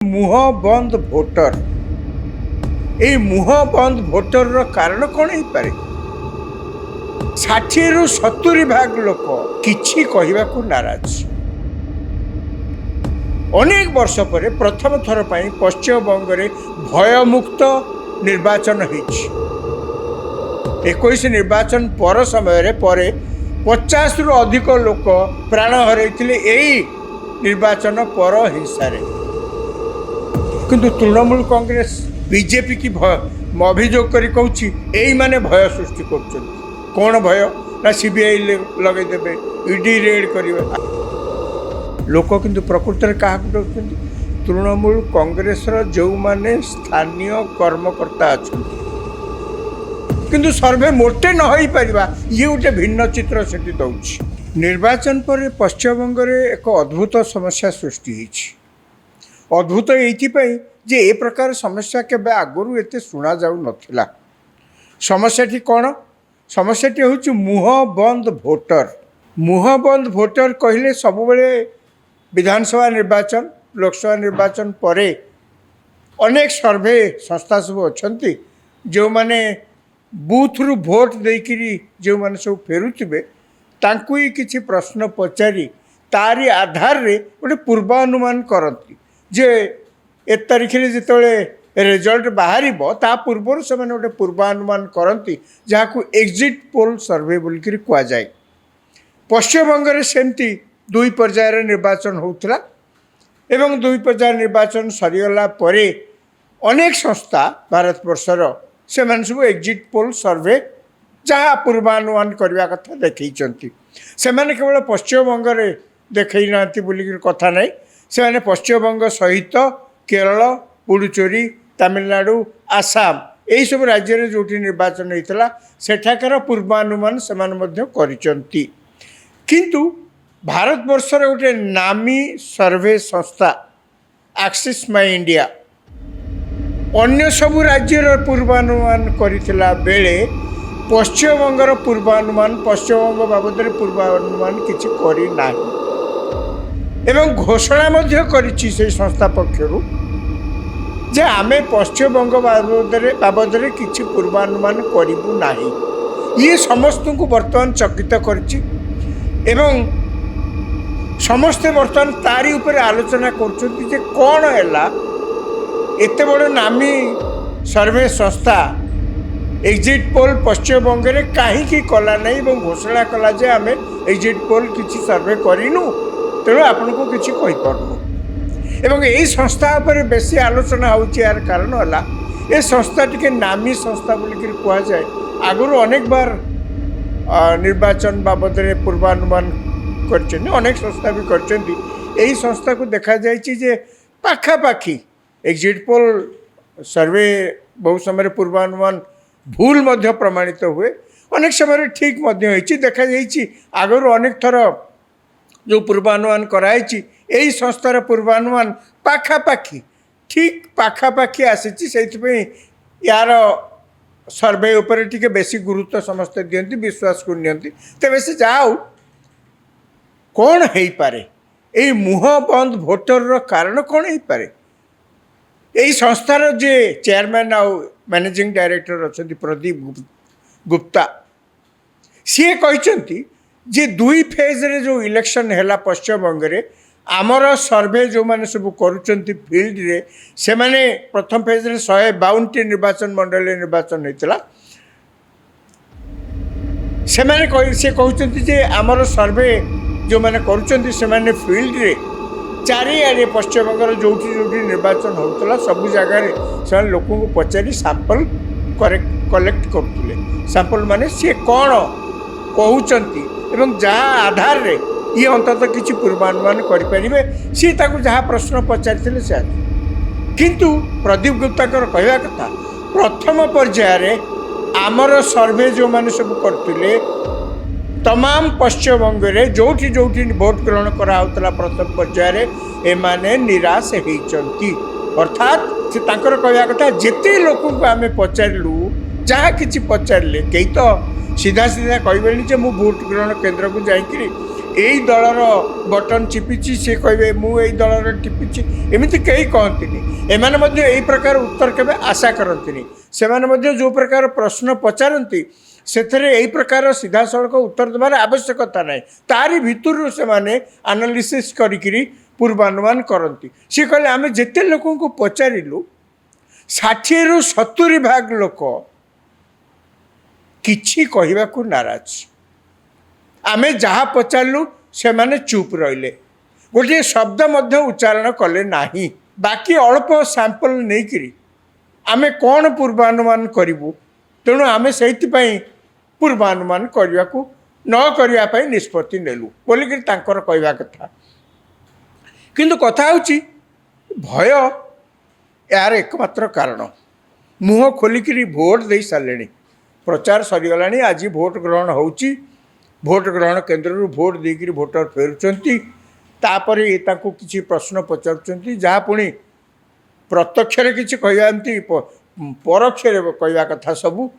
मुह बंद भोटर ये मुह बंद भोटर कारण कौन हो पारे 60 रु 70 भाग लोक किछि कहवाकू नाराज। अनेक वर्ष पर प्रथम थर पर पश्चिम बंग में भयमुक्त निर्वाचन होइछि। 21 निर्वाचन पर समय पर 50 रु अधिक लोक प्राण हरैथिले एई निर्वाचन पर हिंसा रे। किंतु तृणमूल कांग्रेस बीजेपी की अभियोग कर यही माने भय सृष्टि कर कौन भय ना सीबीआई लगेदेवे ईडी रेड करेंगे लोक किंतु प्रकृत में क्या डर तृणमूल कांग्रेस जो माने स्थानीय कर्मकर्ता अच्छा किंतु सर्वे मोटे न हो पारिबा ये गोटे भिन्न चित्र से दौर। निर्वाचन पर पश्चिमबंग में एक अद्भुत समस्या सृष्टि होती। अद्भुत ये जे ए प्रकार समस्या केबे आगुरु एते सुना जाऊ नथिला। समस्याटी कौन? समस्याटी हूँ मुह बंद भोटर। मुह बंद भोटर कहले सब बेले विधानसभा निर्वाचन लोकसभा निर्वाचन पर अनेक सर्वे संस्था सब अच्छी जो माने बूथ रु भोट देकरी जो माने सब फेरुथिबे तांकु ही किछि प्रश्न पचारि तारी आधार रे गोटे पूर्वानुमान करती जे ए तारीख में जिते रिजल्ट बाहर ता पूर्व से गोटे पूर्वानुमान करती जहाँ एग्जिट पोल सर्वे बोलिक कहुए। पश्चिमबंग में सेमती 2 पर्यायर निर्वाचन होता एवं 2 पर्यायर निर्वाचन सरीगला परे अनेक संस्था भारत वर्षर से सब एग्जिट पोल सर्वे जहाँ पूर्वानुमान करने कथा देखते से केवल पश्चिमबंग में देखई ना बोलिक कथा नहीं से पश्चिमबंग सहित केरल पुडुचेरी तमिलनाडु आसाम यही सब राज्य में जो निर्वाचन होता सेठाकर पूर्वानुमान से किंतु भारत वर्षर गोटे नामी सर्वे संस्था एक्सिस माय इंडिया अन्य सबु राज्यर पूर्वानुमान करथिला बेले पश्चिमबंगर पूर्वानुमान पश्चिमबंग बाबद पूर्वानुमान किछि करि नाही एवं घोषणा मध्य करिछि से संस्था पक्षरु जे आमे पश्चिमबंग बाबद किछि पूर्वानुमान करिबु नाही। ये समस्त को बर्तमान चकित करछि एवं समस्ते बर्तमान तारी ऊपर आलोचना करछन्ति जे कोन हैला एते बड़ नामी सर्वे संस्था एग्जिट पोल पश्चिमबंग में कहीं कला नहीं एवं घोषणा कला जे आमे एग्जिट पोल किछि सर्वे करिनु तेणु आपन को किछि कहि परनु एवं यही संस्था पर बेसी आलोचना होछि। यार कारण होला ए संस्था टिके नामी संस्था बोलिक कहा जाए आगुरु अनेक बार निर्वाचन बाबद पूर्वानुमान करछन अनेक संस्था भी करछन। यही संस्था को देखा जाइछि जे पाखापाखी एग्जिट पोल सर्वे बहुत समय पूर्वानुमान भूल मध्य प्रमाणित हुए अनेक समय ठीक मध्य होइछि देखा जाइछि आगुरु अनेक थर जो पूर्वानुमान कराई यही संस्थार पूर्वानुमान पाखापाखी ठीक पाखापाखी आसी से यार सर्वे उपर टिके बेसी गुरुत्व समस्ते दियंती विश्वास को नियंती तेबे से जाओ कौन हो पारे यही मुह बंद भोटर कारण कौन हो पारे। यही संस्थार जे चेयरमैन आउ मैनेजिंग डायरेक्टर अच्छा प्रदीप गुप्ता सी कहते जे 2 फेज रे जो इलेक्शन है पश्चिमबंग में आमर सर्वे जो माने सब करुचंती फील्ड रे से माने प्रथम फेज रे 152 निर्वाचन मंडल निर्वाचन होता से माने से कहते जे आमर सर्वे जो माने करुचंती से माने फील्ड रे चारिआडे पश्चिमबंग जो निर्वाचन होता सब जगार से लोक को पचारि सैंपल कलेक्ट करते सैंपल माने सी कौन कहते एवं जहाँ आधार रे ये अंततः किसी पूर्वानुमान करें सी जहाँ प्रश्न पचारि से किंतु प्रदीप गुप्ता कहवा कथा प्रथम पर्यायर आमर सर्वे जो माने सब करते तमाम पश्चिमबंग में जोठी भोट ग्रहण कराला प्रथम पर्यायर एमाने निराश होती अर्थात से कहवा कथा जिते लोक को आम पचारू जहाँ कि पचारे कई तो सीधा सीधा कहबेनि जे मु भोट ग्रहण केन्द्र को जाइकरी एई दलर बटन चिपिची से कहे मु एई दलर टिपिची एमती कहीं कहती एमाने मध्य एई प्रकार उत्तर केबे आशा करती से माने जो प्रकार प्रश्न पचारती सेथरे एई प्रकार सीधा सड़क उत्तर देवार आवश्यकता नहीं तारी भितर से माने एनालिसिस करिकिरी पूर्वानुमान करती सी कहले आम जिते लोक पचारू 60 ରୁ 70 भाग लोक किछि कहवाकू नाराज आमे जहाँ पचारू से माने चुप रहिले गोटे शब्द मध्य उच्चारण कले नाही बाकी अल्प सैंपल नहीं आमे कौन पूर्वानुमान करूँ तेणु आमे से पूर्वानुमान करने को न करने निष्पत्ति नेलु बोलिक कहवा कथा किंतु कथा होची भय यार एकमात्र कारण मुह खोलिकी भोट दे सारे प्रचार सरीगला आज भोट ग्रहण होची भोट ग्रहण केन्द्र भोट देकर भोटर फेरुंपर किसी प्रश्न पचारुंट जहाँ पुणी प्रत्यक्ष किसी कहते परोक्ष कहवा कथा सबू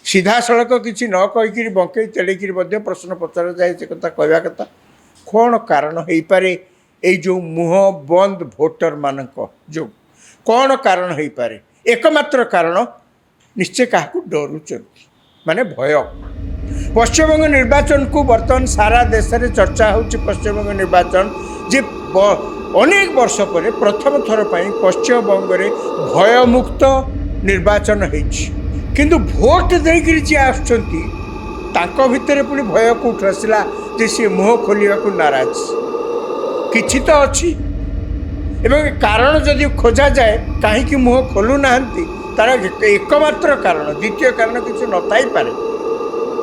सीधा सड़क किसी न कहीकि बंकई तेड़ेक प्रश्न पचरा जाए से कथा कहवा कथा कौन कारण हो पारे ये जो मुह बंद भोटर मानक जो कौन कारण हो पारे एकमात्र कारण निश्चय क्या डरुंच माने भय पश्चिमबंग निर्वाचन को बर्तमान सारा देश में चर्चा होची पश्चिमबंग निर्वाचन जे अनेक वर्ष पर प्रथम थर पर पश्चिमबंग में भयमुक्त निर्वाचन होती किंतु भोट देकर जी आसुंच भितर पुणी भय कौट आसला जे सी मुह खोलिया को नाराज किछि तो अच्छी एवं कारण जदि खोजा जाए कहीं मुह खोलू ना तार एकमात्र कारण द्वितीय कारण किसी नथाई पारे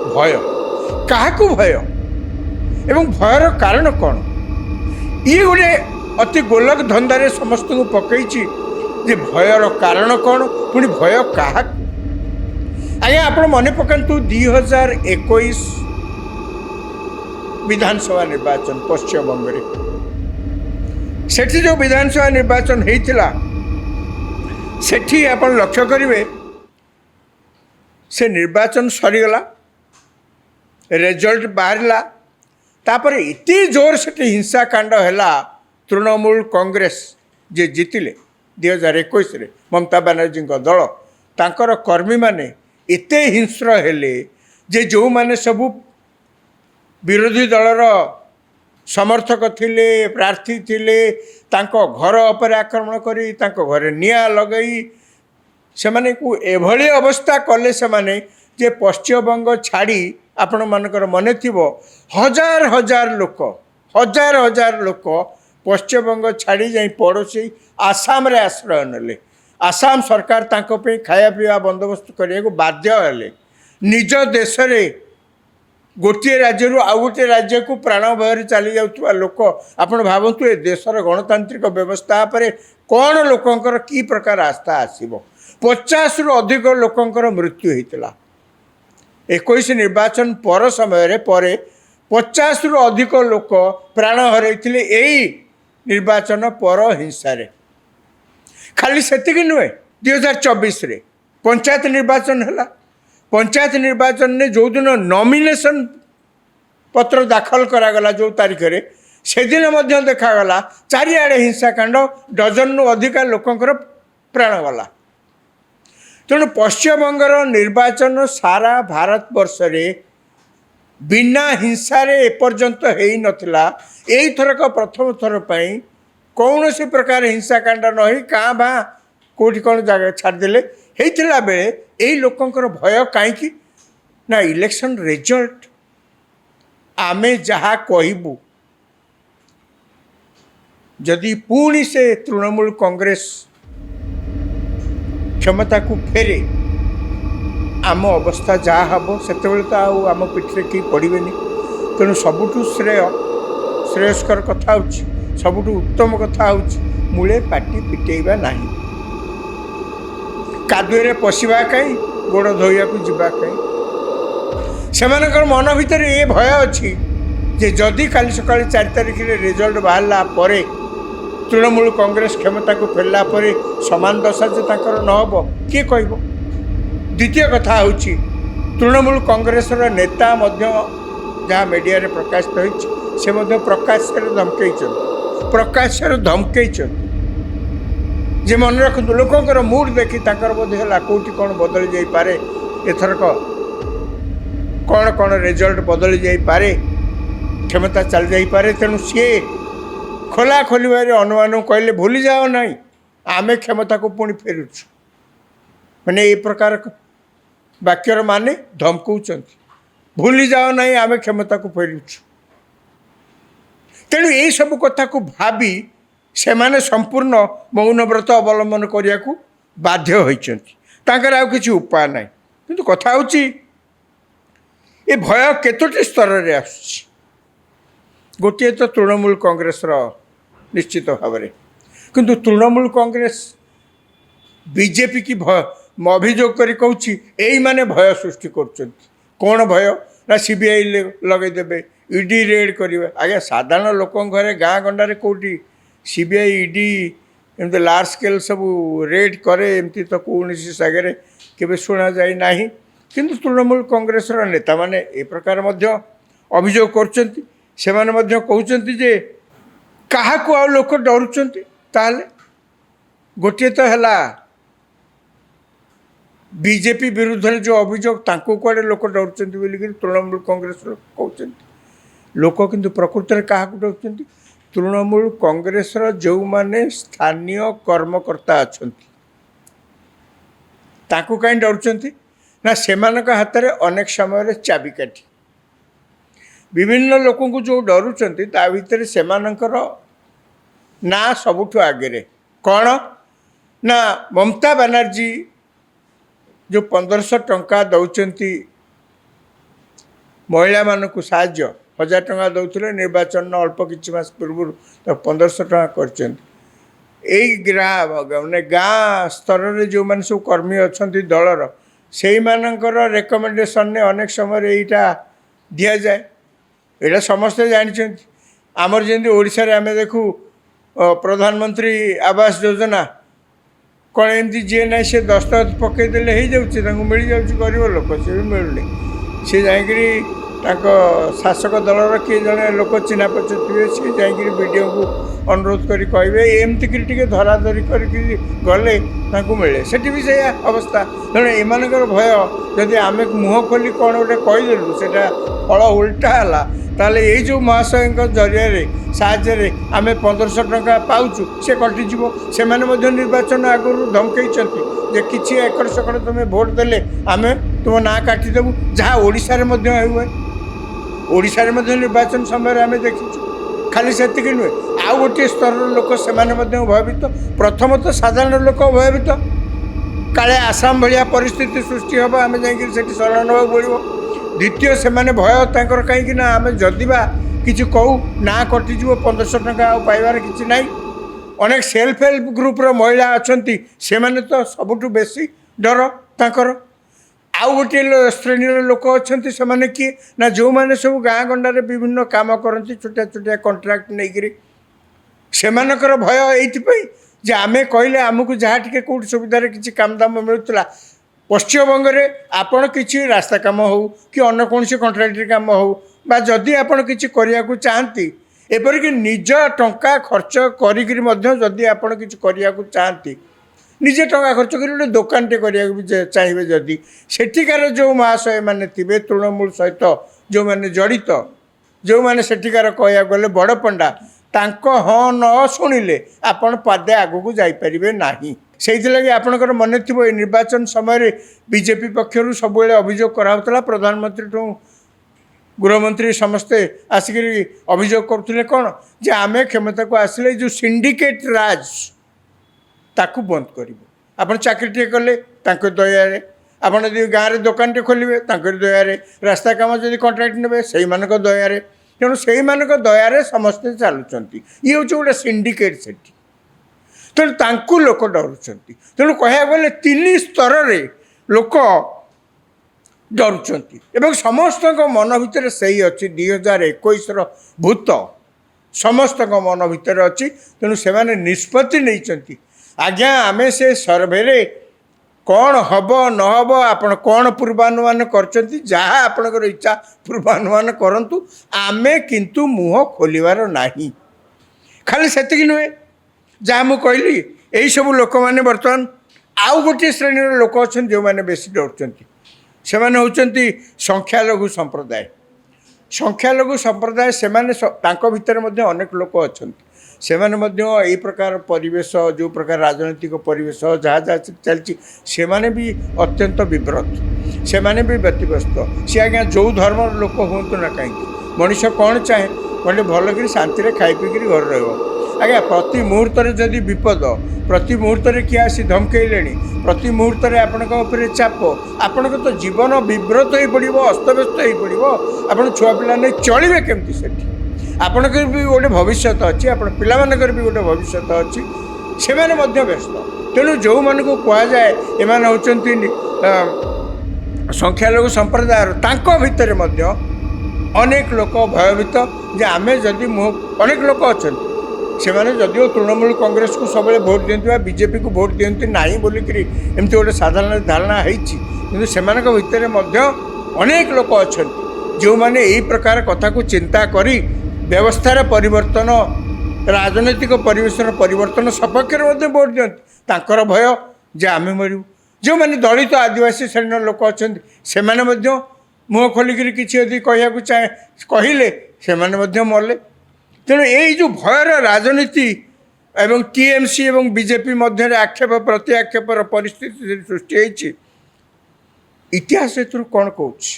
भय क्या भय एवं भयर कारण कौन ये गोटे अति गोलक धंदारे समस्त को पकई जे भयर कारण कौन पुणी भय क्या आज्ञा आप मन पकातु 2021 विधानसभा निर्वाचन पश्चिमबंग में सेठी जो विधानसभा निर्वाचन होता सेठी आप लक्ष्य करेंगे से निर्वाचन सरीगला रिजल्ट बाहरला तापर इतनी जोर से हिंसाकांड है तृणमूल कांग्रेस जे जीतिले 2021 ममता बनर्जी दल तांकर कर्मी माने एते हिंस्र हेले जे जो माने सबू विरोधी दलर समर्थक थिले प्रार्थी थिले तांको घर पर आक्रमण करी तांको घरे निया लगई से माने को एभली अवस्था कले से माने जे पश्चिमबंग छाड़ी आपण मानकर मने थिबो हजार हजार लोक पश्चिमबंग छाड़ी जाई पड़ोसी आसाम रे आश्रय नेले आसाम सरकार तांको पे खाया पीवा बंदोबस्त करिया को बाध्य हेले निज देश रे गोटे राज्य आउ गोटे राज्य को प्राण भय चली जाउथुवा लोक आपण भावतु ए देशर गणतांत्रिक व्यवस्था पर कौन लोकंकर की प्रकार आस्था आसीबो 50 रु अधिक लोकंकर मृत्यु होता 21 निर्वाचन पर समय पर 50 रु अधिक लोक प्राण हरैथिले एई निर्वाचन पर हिंसा खाली सेतिक नुहे 2024 रे पंचायत निर्वाचन है पंचायत निर्वाचन ने जो दिन नॉमिनेशन पत्र दाखल करागला जो तारीख रे से दिन मध्य देखागला चारिआडे हिंसाकांड डजन रु अधिका लोकंकर प्राण गला तेणु पश्चिमबंगर निर्वाचन सारा भारत वर्ष रे बिना हिंसा रे एपर्यंत हेई नथिला एई थरक प्रथम थर पई कौन सी प्रकार हिंसाकांड नही काँ भा कोठी कौन जगह छाड़देले होता बेले यही लोकंकर भय कहीं ना इलेक्शन रिजल्ट आमे जहाँ कहबू जदि पुणी से तृणमूल कांग्रेस क्षमता को फेरे आम अवस्था जहाँ हम से तो आम पिठरे कि पड़े तेणु सबुठु श्रेयस्कर कथा सबुठु उत्तम कथा मूले पाटी पिटेबा नहीं कादुए पशिबा कहीं गोड़ धोइया को जीवा कहीं से मन भीतर ये भय अच्छी जे जदि काली सकाल 4 तारिख रे रिजल्ट बाहरला परे तृणमूल कांग्रेस क्षमता को फेरला परे समान दशा जे ताकर न हो किए कहब द्वितीय कथा होची तृणमूल कांग्रेस नेता मध्य जहाँ मीडिया प्रकाशित हो प्रकाशर धमकई जे मन रखु लोकंर मूड देखी बोधे कौटी कौन बदली जापे एथरक कौन कौन रिजल्ट बदली जापे क्षमता चल जापे तेणु सी खोला खोल अनुमान कहले भूली जाओ ना आमे क्षमता को पुणी फेरुछु मैंने ये प्रकार वाक्यर माने धमकाउछंती भूली जाओ ना आमे क्षमता को फेरुछु तेणु यही सब कथा को भावी से माने संपूर्ण मौन व्रत अवलंबन करने को बाध्य होइछंती तांकर आउ किछि उपाय नाही किंतु कथा होछि ए भय केतोटी स्तर रे आसुछि गोटे तो तृणमूल कांग्रेस निश्चित भाव में किंतु तृणमूल कांग्रेस बीजेपी की अभियोग कर कहूँ यही माने भय सृष्टि कर कौन भय ना सीबीआई लगेदेवे ईडी रेड करेंगे आज्ञा साधारण लोक घरे गाँ गंडारे कौटी सीबीआई ईडी एमती लार्ज स्केल सब रेड करे एमती तो कौन सागर केवे शुणा जाए ना किंतु तृणमूल कांग्रेस नेता माने ए प्रकार अभियोग कहते जे क्या आ लोक डरुंच गोटे तो है बीजेपी विरुद्ध में जो अभियोग कुआड़े लोक डरुंच तृणमूल कांग्रेस कहते लोक किंतु प्रकृत में क्या डरुंच तृणमूल कांग्रेस जो माने स्थानीय कर्मकर्ता अच्छा कहीं डरुंच ना से हाथ में अनेक समय चाबिकाठी विभिन्न लोक को जो डरुंच ता भितर से ना सबुठ आगे कौन ना ममता बनर्जी जो 1500 टंका दौरान महिला मानक साहाय्य 1000 टंका दौले निर्वाचन अल्प किछि मास पूर्व तो 1500 टंका कर मैंने गाँ स्तर में जो मैंने सब कर्मी अच्छा दलर से रेकमेंडेशन ने अनेक समय यहाँ दि जाए यहाँ समस्ते जानते आमर जमी ओडिशा रे आमे देखू प्रधानमंत्री आवास योजना कौन एमती जी ना सी दस्तखत पकईदे हो मिल जाऊँ गरीब लोक सी भी मिलूनी सी जाकरी शासक दलर किए जड़े लोक चिन्हा पचे सी जाकरी वीडियो को अनुरोध करी कहे एमती टे धराधरी करके गले मिले से भी से अवस्था तेणु एम भय जदि आम मुँह खोली कौन गोटे कहीदेलु से फल उल्टा है ताले ये जो महाशय जरिए साहाय्य आम 1500 टंका पाचु से कटिज से निर्वाचन आगुरी धमकई जे किसी एकड़ सकड़ तुम्हें भोट देले आम तुम ना काटिदेबू जहाँ ओडिशा रे हुए ओडिशा रे निर्वाचन समय आम देखीचु खाली से नुहे आउ गोटे स्तर लोक से भयभीत प्रथमतः साधारण लोक भयभीत काले आसाम भाया परिस्थिति सृष्टि हम आम जा शरण नाक पड़ो द्वितीय से भय तांकर कहीं आम जदिबा किसी कहू ना कटिज 1500 टंका पाइबार किसी ना अनेक सेल्फ हेल्प ग्रुप्र महिला अच्छा से माने तो सबुठ बेसी डर तांकर आउ गोटे श्रेणी लोक अच्छा से किए ना जो मैंने सब गाँ गंडारे विभिन्न काम करती छोटिया छोटिया कंट्राक्ट नहीं से भय ये आम कहले आमको जहाँ टे कौट सुविधार किसी काम दाम मिलूला पश्चिमबंग में आपण किसी रास्ता काम हो कि अन्य कौन कंट्राक्टर काम हो बा जदि आपण किसी करने को चाहती एपरिक निज टंका खर्च करी आपण किसी करने को चाहती निजे टंका खर्च कर गोटे दुकान टे करा चाहिए जदि सेठिकार जो महाशय मैंने थे तृणमूल सहित जो मैंने जड़ित जो मैंने सेठिकार कह गले बड़ पंडा हाँ न शुणिले आपण पादे आगू जापरें ना से लगे आपणकर मन थी निर्वाचन समय बीजेपी पक्षर सब अभियोग कराला प्रधानमंत्री गृहमंत्री समस्ते आसिक अभियोग करुले कौन जे आम क्षमता को आसिले जो सिंडिकेट राज ताकू बंद करूँ आप चाकरी कले दयारे आपड़ गाँव में दुकान टे खोलेंगे दयारे रास्ता काम जब कंट्राक्ट ने से दयारे तेणु से दयारे समस्ते चलुँच ये हूँ गोटे सिंडिकेट से तेणु लोक डरुंच तेणु कह गले 3 स्तर लोक डरुंच एवं समस्त मन भितर से ही अच्छी 2021 भूत समस्त मन भितर अच्छी तेणु से निष्पत्ति नहीं आज्ञा आमे से सर्वे କ'ଣ ହେବ ନ ହେବ ଆପଣ କ'ଣ ପୂର୍ବାନୁମାନ କରିଛନ୍ତି, ଯାହା ଆପଣଙ୍କର ଇଚ୍ଛା ପୂର୍ବାନୁମାନ କରନ୍ତୁ, ଆମେ କିନ୍ତୁ ମୁହଁ ଖୋଲିବାର ନାହିଁ। ଖାଲି ସେତିକି ନୁହେଁ, ଯାହା ମୁଁ କହିଲି, ଏହିସବୁ ଲୋକମାନେ ବର୍ତ୍ତମାନ ଆଉ ଗୋଟିଏ ଶ୍ରେଣୀର ଲୋକ ଅଛନ୍ତି ଯେଉଁମାନେ ବେଶୀ ଡରୁଛନ୍ତି। ସେମାନେ ହେଉଛନ୍ତି ସଂଖ୍ୟାଲଘୁ ସମ୍ପ୍ରଦାୟ। ସଂଖ୍ୟାଲଘୁ ସମ୍ପ୍ରଦାୟ ସେମାନେ ତାଙ୍କ ଭିତରେ ମଧ୍ୟ ଅନେକ ଲୋକ ଅଛନ୍ତି। ସେମାନେ ମଧ୍ୟ ଏହି ପ୍ରକାର ପରିବେଶ, ଯେଉଁ ପ୍ରକାର ରାଜନୈତିକ ପରିବେଶ ଯାହା ଯାହା ଚାଲିଛି, ସେମାନେ ବି ଅତ୍ୟନ୍ତ ବିବ୍ରତ, ସେମାନେ ବି ବ୍ୟତିବ୍ୟସ୍ତ। ସେ ଆଜ୍ଞା ଯେଉଁ ଧର୍ମର ଲୋକ ହୁଅନ୍ତୁ ନା କାହିଁକି, ମଣିଷ କ'ଣ ଚାହେଁ, କହିଲେ ଭଲକରି ଶାନ୍ତିରେ ଖାଇ ପିଇକିରି ଘରେ ରହିବ। ଆଜ୍ଞା ପ୍ରତି ମୁହୂର୍ତ୍ତରେ ଯଦି ବିପଦ, ପ୍ରତି ମୁହୂର୍ତ୍ତରେ କିଏ ଆସି ଧମକେଇଲେଣି, ପ୍ରତି ମୁହୂର୍ତ୍ତରେ ଆପଣଙ୍କ ଉପରେ ଚାପ, ଆପଣଙ୍କ ତ ଜୀବନ ବିବ୍ରତ ହୋଇପଡ଼ିବ, ଅସ୍ତବ୍ୟସ୍ତ ହୋଇପଡ଼ିବ। ଆପଣ ଛୁଆ ପିଲା ନେଇ ଚଳିବେ କେମିତି ସେଠି? ଆପଣଙ୍କର ବି ଗୋଟେ ଭବିଷ୍ୟତ ଅଛି, ଆପଣ ପିଲାମାନଙ୍କର ବି ଗୋଟେ ଭବିଷ୍ୟତ ଅଛି, ସେମାନେ ମଧ୍ୟ ବ୍ୟସ୍ତ। ତେଣୁ ଯେଉଁମାନଙ୍କୁ କୁହାଯାଏ ଏମାନେ ହେଉଛନ୍ତି ସଂଖ୍ୟାଲଘୁ ସମ୍ପ୍ରଦାୟର, ତାଙ୍କ ଭିତରେ ମଧ୍ୟ ଅନେକ ଲୋକ ଭୟଭୀତ ଯେ ଆମେ ଯଦି ଅନେକ ଲୋକ ଅଛନ୍ତି ସେମାନେ ଯଦିଓ ତୃଣମୂଳ କଂଗ୍ରେସକୁ ସବୁବେଳେ ଭୋଟ୍ ଦିଅନ୍ତି ବା ବିଜେପିକୁ ଭୋଟ୍ ଦିଅନ୍ତି ନାହିଁ ବୋଲିକିରି ଏମିତି ଗୋଟେ ସାଧାରଣ ଧାରଣା ହେଇଛି, କିନ୍ତୁ ସେମାନଙ୍କ ଭିତରେ ମଧ୍ୟ ଅନେକ ଲୋକ ଅଛନ୍ତି ଯେଉଁମାନେ ଏହି ପ୍ରକାର କଥାକୁ ଚିନ୍ତା କରି ବ୍ୟବସ୍ଥାର ପରିବର୍ତ୍ତନ, ରାଜନୈତିକ ପରିବେଶର ପରିବର୍ତ୍ତନ ସପକ୍ଷରେ ମଧ୍ୟ ଭୋଟ୍ ଦିଅନ୍ତି। ତାଙ୍କର ଭୟ ଯେ ଆମେ ମରିବୁ। ଯେଉଁମାନେ ଦଳିତ ଆଦିବାସୀ ଶ୍ରେଣୀର ଲୋକ ଅଛନ୍ତି ସେମାନେ ମଧ୍ୟ ମୁହଁ ଖୋଲିକିରି କିଛି ଯଦି କହିବାକୁ କହିଲେ ସେମାନେ ମଧ୍ୟ ମଲେ। ତେଣୁ ଏଇ ଯେଉଁ ଭୟର ରାଜନୀତି ଏବଂ ଟିଏମ୍ସି ଏବଂ ବିଜେପି ମଧ୍ୟରେ ଆକ୍ଷେପ ପ୍ରତି ଆକ୍ଷେପର ପରିସ୍ଥିତି ସୃଷ୍ଟି ହୋଇଛି, ଇତିହାସ ଏଥିରୁ କ'ଣ କହୁଛି?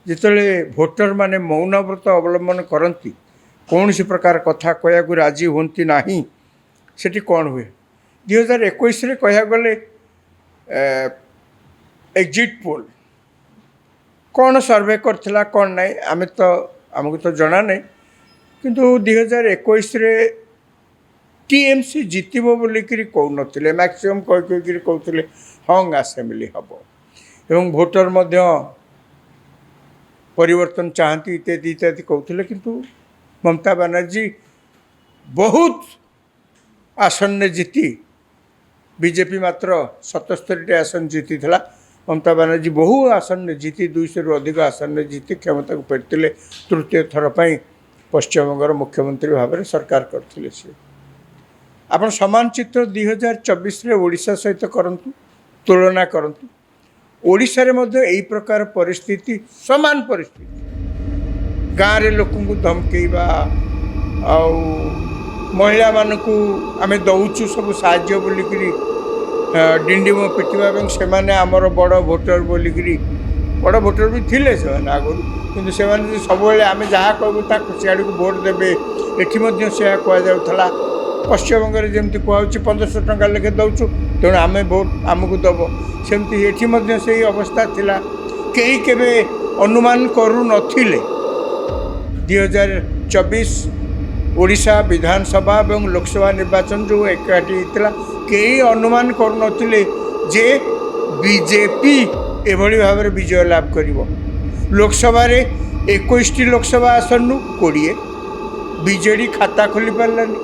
ଯେତେବେଳେ ଭୋଟରମାନେ ମୌନବ୍ରତ ଅବଲମ୍ବନ କରନ୍ତି, କୌଣସି ପ୍ରକାର କଥା କହିବାକୁ ରାଜି ହୁଅନ୍ତି ନାହିଁ, ସେଠି କ'ଣ ହୁଏ? 2021ରେ କହିବାକୁ ଗଲେ ଏକ୍ଜିଟ୍ ପୋଲ୍ କ'ଣ ସର୍ଭେ କରିଥିଲା କ'ଣ ନାହିଁ ଆମକୁ ତ ଜଣା ନାହିଁ, କିନ୍ତୁ 2021ରେ ଟିଏମ୍ସି ଜିତିବ ବୋଲିକିରି କହୁନଥିଲେ, ମ୍ୟାକ୍ସିମମ୍ କହିକିରି କହୁଥିଲେ ହଙ୍ଗ ଆସେମ୍ବଲି ହେବ ଏବଂ ଭୋଟର ମଧ୍ୟ ପରିବର୍ତ୍ତନ ଚାହାନ୍ତି ଇତ୍ୟାଦି ଇତ୍ୟାଦି କହୁଥିଲେ। କିନ୍ତୁ ମମତା ବାନାର୍ଜୀ ବହୁତ ଆସନରେ ଜିତି, ବିଜେପି ମାତ୍ର 77ଟି ଆସନ ଜିତିଥିଲା, ମମତା ବାନାର୍ଜୀ ବହୁ ଆସନରେ ଜିତି 200ରୁ ଅଧିକ ଆସନରେ ଜିତି କ୍ଷମତାକୁ ଫେରିଥିଲେ। ତୃତୀୟ ଥର ପାଇଁ ପଶ୍ଚିମବଙ୍ଗର ମୁଖ୍ୟମନ୍ତ୍ରୀ ଭାବରେ ସରକାର କରିଥିଲେ ସେ। ଆପଣ ସମାନ ଚିତ୍ର 2024ରେ ଓଡ଼ିଶା ସହିତ କରନ୍ତୁ, ତୁଳନା କରନ୍ତୁ। ଓଡ଼ିଶାରେ ମଧ୍ୟ ଏହି ପ୍ରକାର ପରିସ୍ଥିତି, ସମାନ ପରିସ୍ଥିତି, ଗାଁରେ ଲୋକଙ୍କୁ ଧମକେଇବା ଆଉ ମହିଳାମାନଙ୍କୁ ଆମେ ଦେଉଛୁ ସବୁ ସାହାଯ୍ୟ ବୋଲିକିରି ଡିଣ୍ଡିମ ପିଟିବା ଏବଂ ସେମାନେ ଆମର ବଡ଼ ଭୋଟର ବୋଲିକିରି, ବଡ଼ ଭୋଟର ବି ଥିଲେ ସେମାନେ ଆଗରୁ, କିନ୍ତୁ ସେମାନେ ସବୁବେଳେ ଆମେ ଯାହା କହିବୁ ତାକୁ ସିଆଡ଼କୁ ଭୋଟ୍ ଦେବେ, ଏଠି ମଧ୍ୟ ସେୟା କୁହାଯାଉଥିଲା। ପଶ୍ଚିମବଙ୍ଗରେ ଯେମିତି କୁହାହେଉଛି 1500 ଟଙ୍କା ଲେଖେ ଦେଉଛୁ, ତେଣୁ ଆମେ ଭୋଟ୍ ଆମକୁ ଦେବ, ସେମିତି ଏଠି ମଧ୍ୟ ସେଇ ଅବସ୍ଥା ଥିଲା। କେହି କେବେ ଅନୁମାନ କରୁନଥିଲେ 2024 ଓଡ଼ିଶା ବିଧାନସଭା ଏବଂ ଲୋକସଭା ନିର୍ବାଚନ ଯେଉଁ ଏକାଠି ହେଇଥିଲା, କେହି ଅନୁମାନ କରୁନଥିଲେ ଯେ ବିଜେପି ଏଭଳି ଭାବରେ ବିଜୟ ଲାଭ କରିବ। ଲୋକସଭାରେ 21ଟି ଲୋକସଭା ଆସନରୁ 20, ବିଜେଡ଼ି ଖାତା ଖୋଲି ପାରିଲାନି।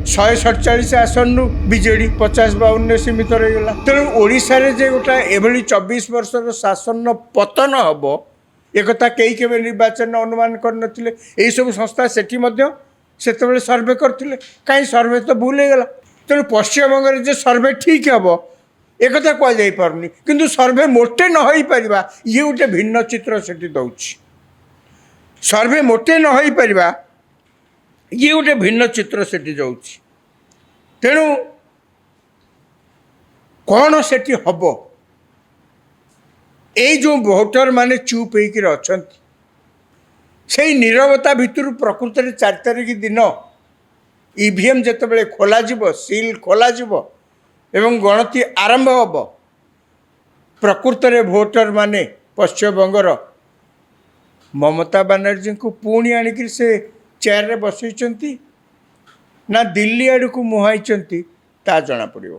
147 ଆସନରୁ ବିଜେଡ଼ି 50-52ରେ ସୀମିତ ରହିଗଲା। ତେଣୁ ଓଡ଼ିଶାରେ ଯେ ଗୋଟାଏ ଏଭଳି 24 ବର୍ଷର ଶାସନର ପତନ ହେବ, ଏକଥା କେହି କେବେ ନିର୍ବାଚନରେ ଅନୁମାନ କରିନଥିଲେ। ଏହିସବୁ ସଂସ୍ଥା ସେଠି ମଧ୍ୟ ସେତେବେଳେ ସର୍ଭେ କରିଥିଲେ, କାହିଁ ସର୍ଭେ ତ ଭୁଲ ହେଇଗଲା। ତେଣୁ ପଶ୍ଚିମବଙ୍ଗରେ ଯେ ସର୍ଭେ ଠିକ୍ ହେବ ଏକଥା କୁହାଯାଇପାରୁନି, କିନ୍ତୁ ସର୍ଭେ ମୋଟେ ନ ହୋଇପାରିବା ଇଏ ଗୋଟେ ଭିନ୍ନ ଚିତ୍ର ସେଠି ଦେଉଛି। ସର୍ଭେ ମୋଟେ ନ ହୋଇପାରିବା ଇଏ ଗୋଟେ ଭିନ୍ନ ଚିତ୍ର ସେଠି ଯାଉଛି। ତେଣୁ କ'ଣ ସେଠି ହେବ? ଏଇ ଯେଉଁ ଭୋଟରମାନେ ଚୁପ୍ ହେଇକିରି ଅଛନ୍ତି, ସେଇ ନୀରବତା ଭିତରୁ ପ୍ରକୃତରେ 4 ତାରିଖ ଦିନ ଇଭିଏମ୍ ଯେତେବେଳେ ଖୋଲାଯିବ, ସିଲ୍ ଖୋଲାଯିବ ଏବଂ ଗଣତି ଆରମ୍ଭ ହେବ, ପ୍ରକୃତରେ ଭୋଟରମାନେ ପଶ୍ଚିମବଙ୍ଗର ମମତା ବାନାର୍ଜୀଙ୍କୁ ପୁଣି ଆଣିକିରି ସେ ଚେୟାରରେ ବସେଇଛନ୍ତି ନା ଦିଲ୍ଲୀ ଆଡ଼କୁ ମୁହାଁଇଛନ୍ତି, ତାହା ଜଣାପଡ଼ିବ।